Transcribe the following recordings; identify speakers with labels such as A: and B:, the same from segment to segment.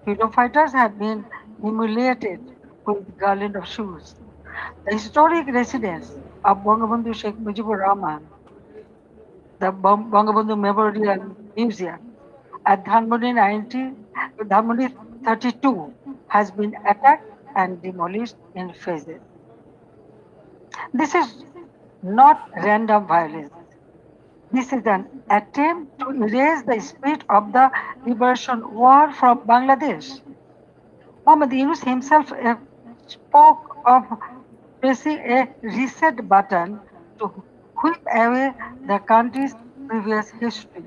A: Freedom fighters have been humiliated with garland of shoes. The historic residence of Bangabandhu Sheikh Mujibur Rahman, the Bangabandhu Memorial Museum at Dhanmondi 32 has been attacked and demolished in phases. This is not random violence. This is an attempt to erase the spirit of the liberation war from Bangladesh. Mohammad Yunus himself spoke of pressing a reset button to whip away the country's previous history.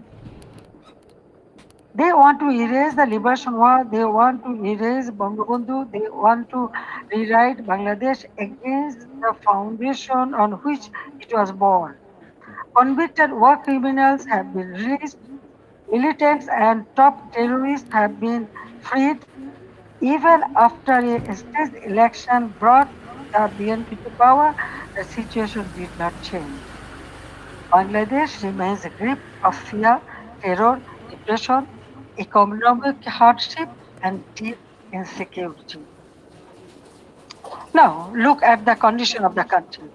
A: They want to erase the liberation war, they want to erase Bangabandhu, they want to rewrite Bangladesh against the foundation on which it was born. Convicted war criminals have been released, militants and top terrorists have been freed. Even after a state election brought the BNP to power, the situation did not change. Bangladesh remains gripped of fear, terror, depression, economic hardship, and deep insecurity. Now, look at the condition of the country.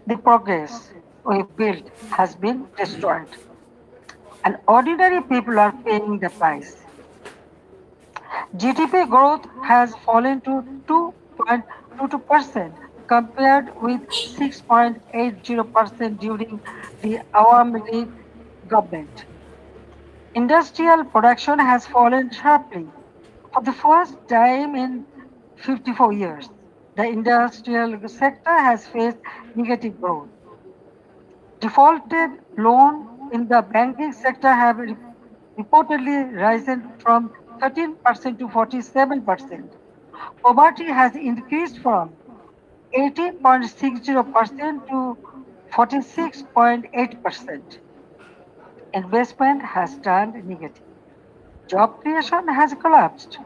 A: The progress we built has been destroyed, and ordinary people are paying the price. GDP growth has fallen to 2.22% compared with 6.80% during the Awami League government. Industrial production has fallen sharply. For the first time in 54 years, the industrial sector has faced negative growth. Defaulted loan in the banking sector have reportedly risen from 13% to 47%. Poverty has increased from 18.60% to 46.8%. Investment has turned negative. Job creation has collapsed.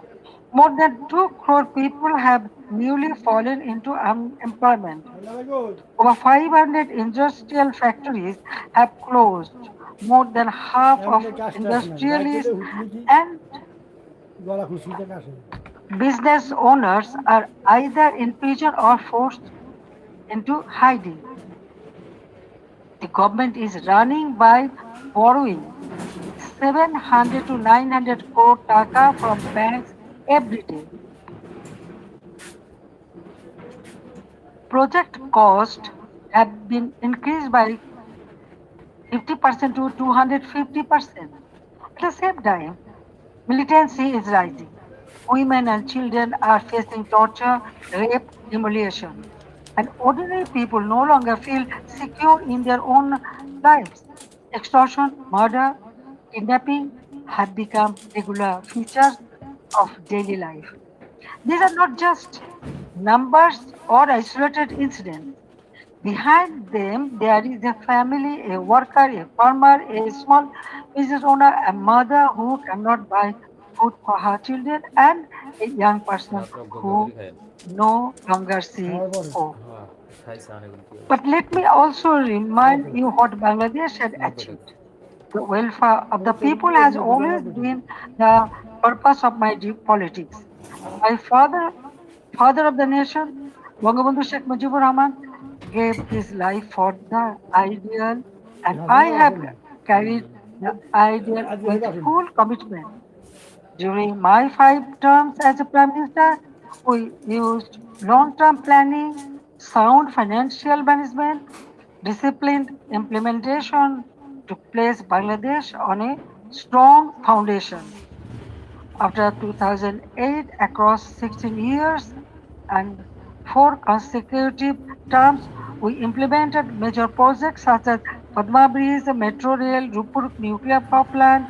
A: More than 2 crore people have newly fallen into unemployment. Over 500 industrial factories have closed. More than half of industrialists and business owners are either in prison or forced into hiding. The government is running by borrowing 700 to 900 crore taka from banks every day. Project costs have been increased by 50% to 250%. At the same time, militancy is rising. Women and children are facing torture, rape, humiliation. And ordinary people no longer feel secure in their own lives. Extortion, murder, kidnapping have become regular features of daily life. These are not just numbers or isolated incidents. Behind them, there is a family, a worker, a farmer, a small business owner, a mother who cannot buy food for her children, and a young person who no longer see hope. But let me also remind you what Bangladesh had achieved. The welfare of the people has always been the purpose of my deep politics. My father of the nation, Bangabandhu Sheikh Mujibur Rahman, gave his life for the ideal, and I have carried the ideal with full commitment. During my 5 terms as a Prime Minister, we used long term planning, sound financial management, disciplined implementation to place Bangladesh on a strong foundation. After 2008, across 16 years and 4 consecutive terms, we implemented major projects such as Padma Bridge, Metro Rail, Rupur Nuclear Power Plant,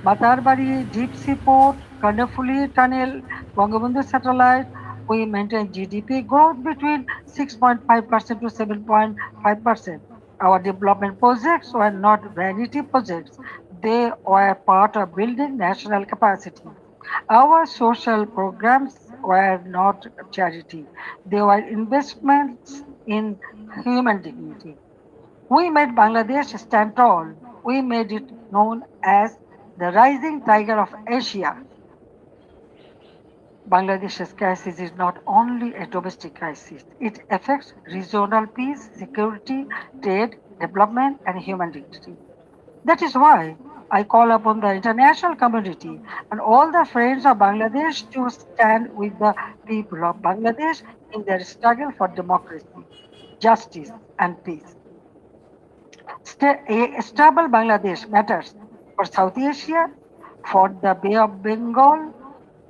A: Matarbari Deep Sea Port, Kandafuli Tunnel, Bangabandhu Satellite. We maintained GDP growth between 6.5% to 7.5%. Our development projects were not vanity projects. They were part of building national capacity. Our social programs were not charity, they were investments in human dignity. We made Bangladesh stand tall. We made it known as the rising tiger of Asia. Bangladesh's crisis is not only a domestic crisis, it affects regional peace, security, trade, development, and human dignity. That is why I call upon the international community and all the friends of Bangladesh to stand with the people of Bangladesh in their struggle for democracy, justice, and peace. A stable Bangladesh matters for South Asia, for the Bay of Bengal,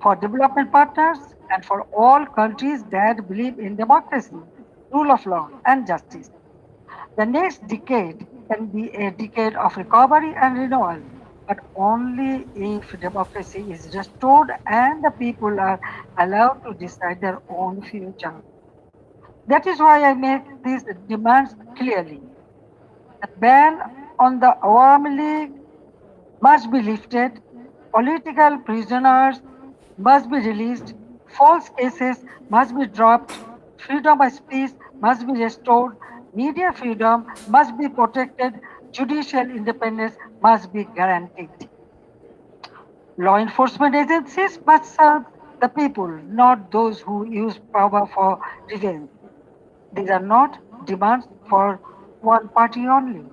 A: for development partners, and for all countries that believe in democracy, rule of law, and justice. The next decade can be a decade of recovery and renewal, but only if democracy is restored and the people are allowed to decide their own future. That is why I make these demands clearly. The ban on the Awami League must be lifted, political prisoners must be released, false cases must be dropped, freedom of speech must be restored, media freedom must be protected, judicial independence must be guaranteed. Law enforcement agencies must serve the people, not those who use power for revenge. These are not demands for one party only.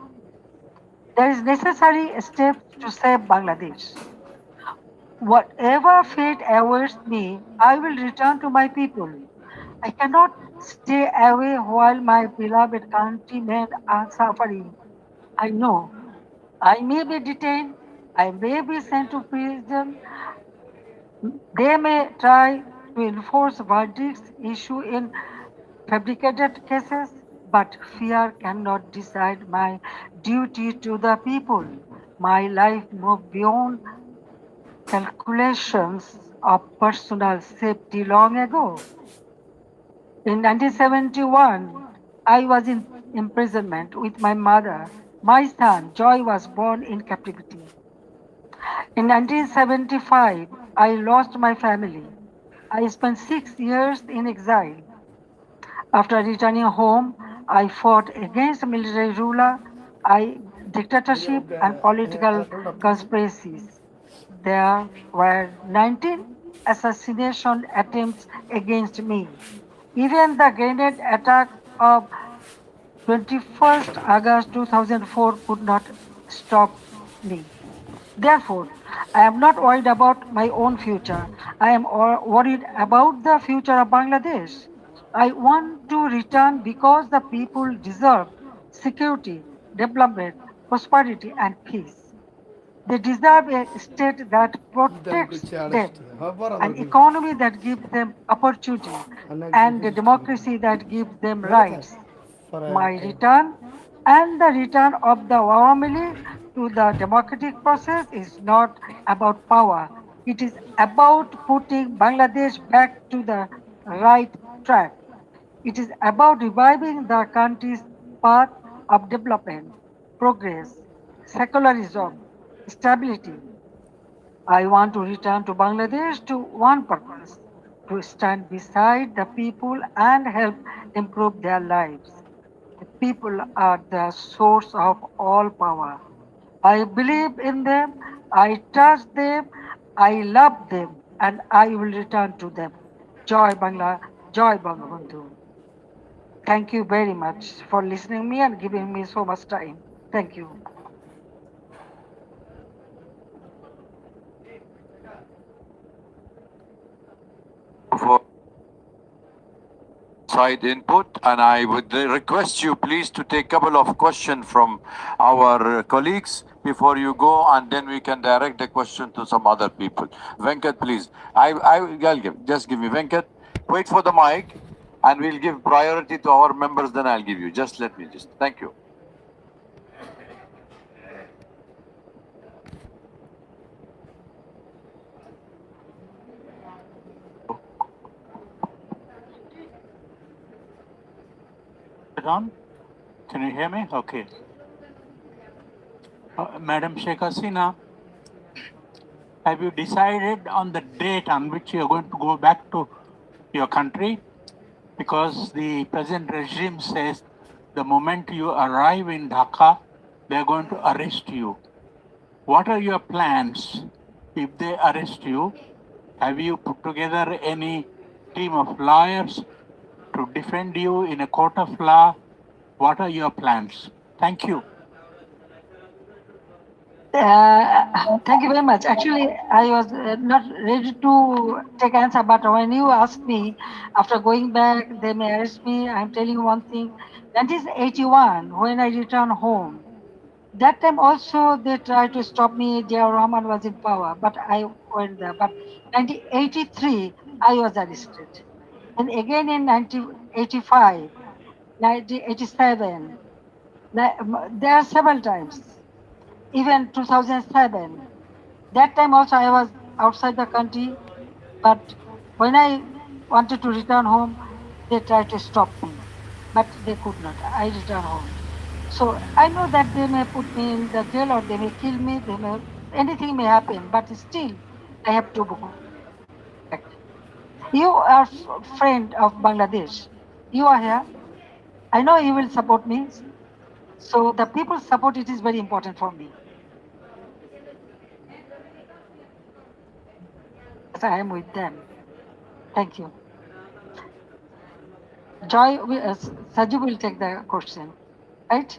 A: There is necessary steps to save Bangladesh. Whatever fate awaits me, I will return to my people. I cannot stay away while my beloved countrymen are suffering. I know I may be detained, I may be sent to prison, they may try to enforce verdicts issued in fabricated cases, but fear cannot decide my duty to the people. My life moved beyond calculations of personal safety long ago. In 1971, I was in imprisonment with my mother. My son, Joy, was born in captivity. In 1975, I lost my family. I spent 6 years in exile. After returning home, I fought against military ruler, dictatorship, and political conspiracies. There were 19 assassination attempts against me. Even the grenade attack of 21st August 2004 could not stop me. Therefore, I am not worried about my own future. I am worried about the future of Bangladesh. I want to return because the people deserve security, development, prosperity, and peace. They deserve a state that protects them, an economy that gives them opportunity, and a democracy that gives them rights. My return and the return of the Awami League to the democratic process is not about power. It is about putting Bangladesh back to the right track. It is about reviving the country's path of development, progress, secularism, stability. I want to return to Bangladesh to one purpose, to stand beside the people and help improve their lives. The people are the source of all power. I believe in them, I trust them, I love them, and I will return to them. Joy Bangla, Joy Bangabandhu. Thank you very much for listening me and giving me so much time. Thank you.
B: For side input, and I would request you please to take a couple of questions from our colleagues before you go, and then we can direct the question to some other people. Venkat, please. I'll just give me Venkat. Wait for the mic, and we'll give priority to our members. Then I'll give you. Just let me just. Thank you.
C: It on? Can you hear me? Okay. Madam Sheikh Hasina, have you decided on the date on which you're going to go back to your country? Because the present regime says the moment you arrive in Dhaka, they're going to arrest you. What are your plans if they arrest you? Have you put together any team of lawyers to defend you in a court of law? What are your plans? Thank you.
A: Thank you very much. Actually, I was not ready to take answer, but when you asked me, after going back, they may arrest me. I'm telling you one thing. 1981, when I returned home, that time also they tried to stop me. Jia Rahman was in power, but I went there. But 1983, I was arrested. And again in 1985, 1987, there are several times. Even 2007, that time also I was outside the country, but when I wanted to return home, they tried to stop me, but they could not. I returned home. So I know that they may put me in the jail or they may kill me, they may anything may happen, but still I have to go back. You are friend of Bangladesh. You are here. I know you will support me. So the people's support it is very important for me. Yes, I am with them. Thank you. Joy, Saju will take the question, right?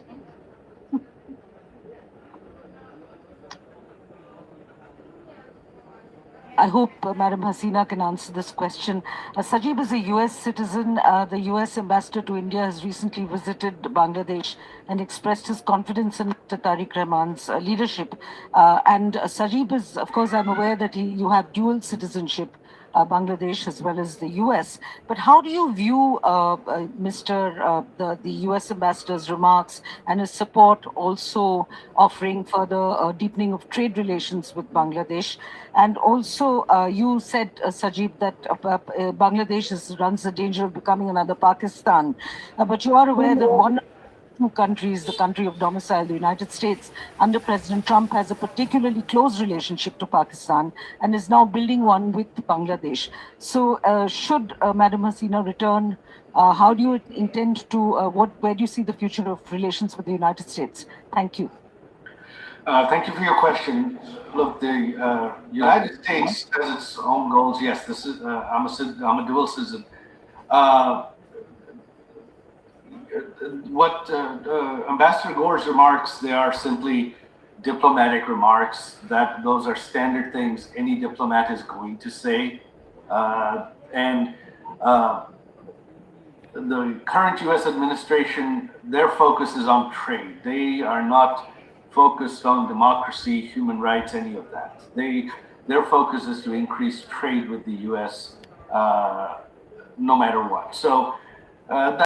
D: I hope Madam Hasina can answer this question. Sajib is a US citizen. The US ambassador to India has recently visited Bangladesh and expressed his confidence in Mr. Tariq Rahman's leadership. And Sajib is, of course, I'm aware that you have dual citizenship. Bangladesh as well as the US. But how do you view the US ambassador's remarks and his support also offering further deepening of trade relations with Bangladesh? And also, you said, Sajib, that Bangladesh runs the danger of becoming another Pakistan. But you are aware that one two countries, the country of domicile, the United States, under President Trump, has a particularly close relationship to Pakistan and is now building one with Bangladesh. So, should Madam Hasina return, how do you intend to, where do you see the future of relations with the United States? Thank you.
E: Thank you for your question. Look, the United States has its own goals. Yes, this is I'm a dual citizen. What Ambassador Gore's remarks, they are simply diplomatic remarks. That those are standard things any diplomat is going to say, and the current U.S. administration, their focus is on trade. They are not focused on democracy, human rights, any of that. Their focus is to increase trade with the U.S. No matter what. So.